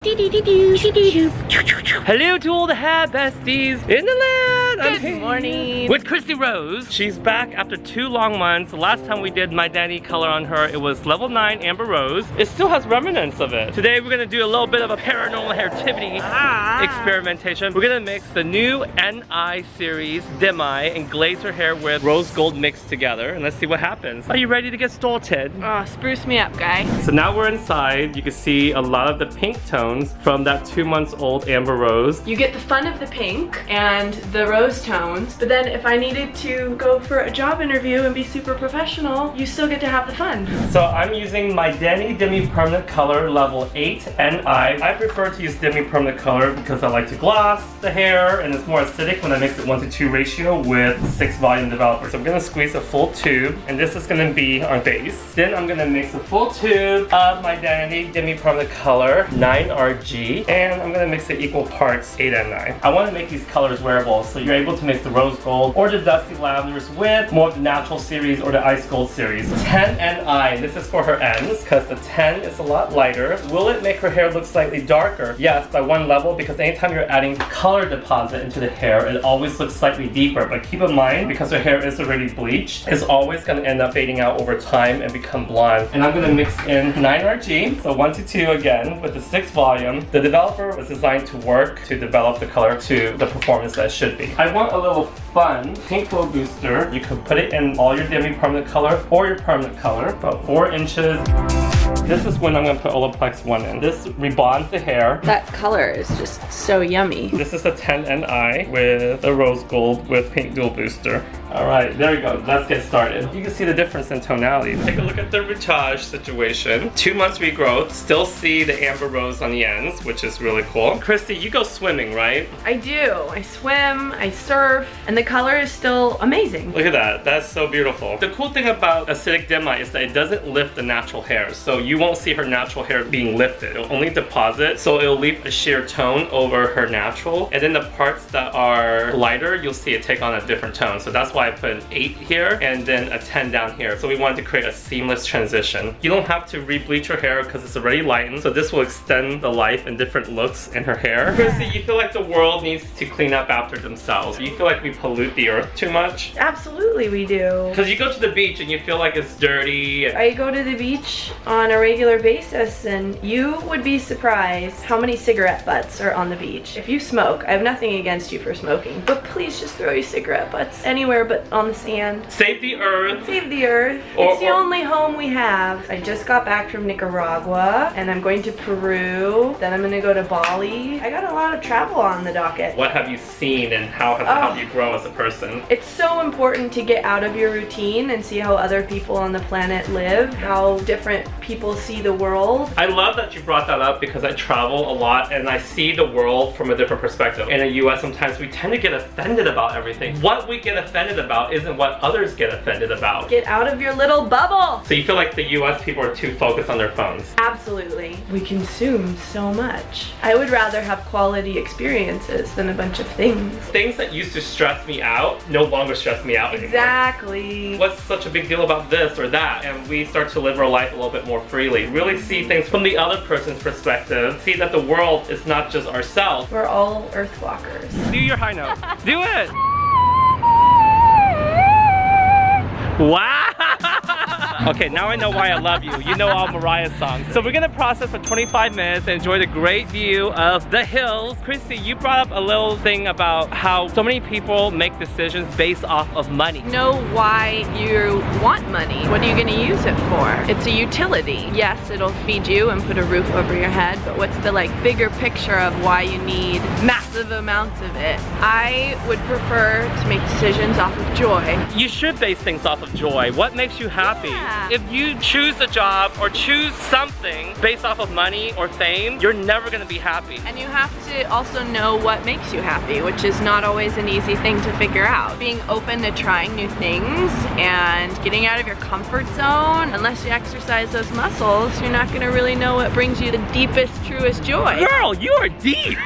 Hello to all the hair besties in the land. Good morning. With Kristie Rose. She's back after 2 long months. The last time we did Mydentity color on her, it was level 9 Amber Rose. It still has remnants of it. Today we're gonna do a little bit of a paranormal hairtivity experimentation. We're gonna mix the new NI series Demi and glaze her hair with rose gold mixed together, and let's see what happens. Are you ready to get started? Oh, spruce me up, guy. So now we're inside. You can see a lot of the pink tones from that 2 months old Amber Rose. You get the fun of the pink and the rose tones, but then if I needed to go for a job interview and be super professional, you still get to have the fun. So I'm using my Mydentity Demi Permanent Color level 8 NI. I prefer to use Demi Permanent Color because I like to gloss the hair and it's more acidic when I mix it 1:2 ratio with 6 volume developer. So I'm gonna squeeze a full tube, and this is gonna be our base. Then I'm gonna mix a full tube of my Mydentity Demi Permanent Color 9RG, and I'm gonna mix it equal parts 8 and 9. I want to make these colors wearable, so you're able to mix the rose gold or the dusty lavenders with more of the natural series or the ice gold series. 10 NI, this is for her ends because the 10 is a lot lighter. Will it make her hair look slightly darker? Yes, by 1 level, because anytime you're adding color deposit into the hair, it always looks slightly deeper. But keep in mind, because her hair is already bleached, it's always going to end up fading out over time and become blonde. And I'm going to mix in 9RG, so 1:2 again with the 6 volume. The developer was designed to work to develop the color to the performance that it should be. I want a little fun pink glow booster. You can put it in all your Demi Permanent Color or your permanent color, about 4 inches. This is when I'm going to put Olaplex 1 in. This rebonds the hair. That color is just so yummy. This is a 10 NI with a rose gold with pink dual booster. Alright, there we go. Let's get started. You can see the difference in tonality. Take a look at the retouche situation. 2 months regrowth. Still see the amber rose on the ends, which is really cool. Kristie, you go swimming, right? I do. I swim, I surf, and the color is still amazing. Look at that. That's so beautiful. The cool thing about acidic Demi is that it doesn't lift the natural hair. So you won't see her natural hair being lifted. It'll only deposit, so it'll leave a sheer tone over her natural. And then the parts that are lighter, you'll see it take on a different tone. So that's why I put an 8 here and then a 10 down here. So we wanted to create a seamless transition. You don't have to re-bleach her hair because it's already lightened. So this will extend the life and different looks in her hair. Kristie, you feel like the world needs to clean up after themselves? You feel like we pollute the earth too much? Absolutely we do. Because you go to the beach and you feel like it's dirty. I go to the beach on a regular basis, and you would be surprised how many cigarette butts are on the beach. If you smoke, I have nothing against you for smoking, but please just throw your cigarette butts anywhere but on the sand. Save the earth. Save the earth. It's the only home we have. I just got back from Nicaragua, and I'm going to Peru. Then I'm gonna go to Bali. I got a lot of travel on the docket. What have you seen, and how has it helped you grow as a person? It's so important to get out of your routine and see how other people on the planet live, how different people see the world. I love that you brought that up because I travel a lot and I see the world from a different perspective. In the US, sometimes we tend to get offended about everything. What we get offended about isn't what others get offended about. Get out of your little bubble. So you feel like the US people are too focused on their phones? Absolutely. We consume so much. I would rather have quality experiences than a bunch of things. Things that used to stress me out no longer stress me out anymore. Exactly. What's such a big deal about this or that? And we start to live our life a little bit more freely. Really see things from the other person's perspective. See that the world is not just ourselves. We're all earth walkers. Do your high note. Do it! Wow! Okay, now I know why I love you. You know all Mariah's songs. So we're gonna process for 25 minutes and enjoy the great view of the hills. Kristie, you brought up a little thing about how so many people make decisions based off of money. Know why you want money. What are you gonna use it for? It's a utility. Yes, it'll feed you and put a roof over your head, but what's the bigger picture of why you need massive amounts of it? I would prefer to make decisions off of joy. You should base things off of joy. What makes you happy? Yeah. If you choose a job or choose something based off of money or fame, you're never gonna be happy. And you have to also know what makes you happy, which is not always an easy thing to figure out. Being open to trying new things and getting out of your comfort zone. Unless you exercise those muscles, you're not gonna really know what brings you the deepest, truest joy. Girl, you are deep.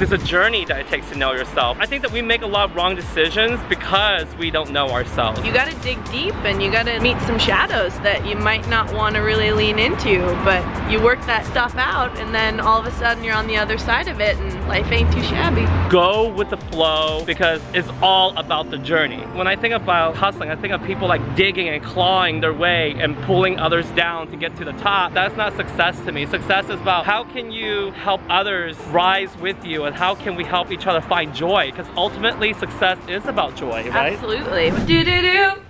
There's a journey that it takes to know yourself. I think that we make a lot of wrong decisions because we don't know ourselves. You gotta dig deep and you gotta meet some shadows that you might not want to really lean into, but you work that stuff out and then all of a sudden you're on the other side of it and life ain't too shabby. Go with the flow because it's all about the journey. When I think about hustling, I think of people like digging and clawing their way and pulling others down to get to the top. That's not success to me. Success is about how can you help others rise with you and how can we help each other find joy, because ultimately success is about joy, right? Absolutely. Do-do-do.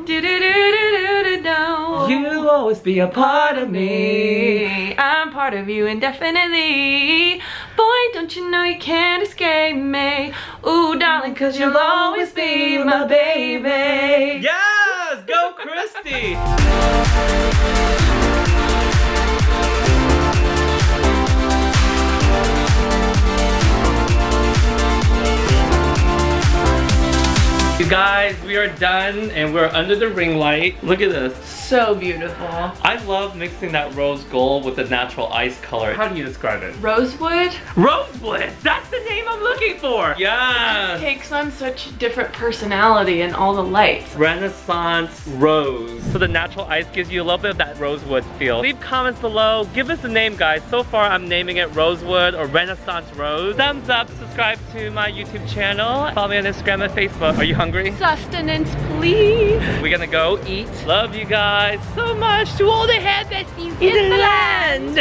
Do-do-do-do-do-do. You always be a part of me. I'm part of you indefinitely. Boy, don't you know you can't escape me. Ooh, darling, cause you'll always be my baby. Yes! Go Kristie! You guys, we are done and we're under the ring light. Look at this. So beautiful. I love mixing that rose gold with the natural ice color. How do you describe it? Rosewood? Rosewood! That's the name I'm looking for! Yes! It takes on such different personality in all the lights. Renaissance rose. So the natural ice gives you a little bit of that rosewood feel. Leave comments below. Give us a name, guys. So far, I'm naming it Rosewood or Renaissance Rose. Thumbs up, subscribe to my YouTube channel. Follow me on Instagram and Facebook. Are you hungry? Sustenance, please. We're gonna go eat. Love you guys so much to all the hair besties in the land.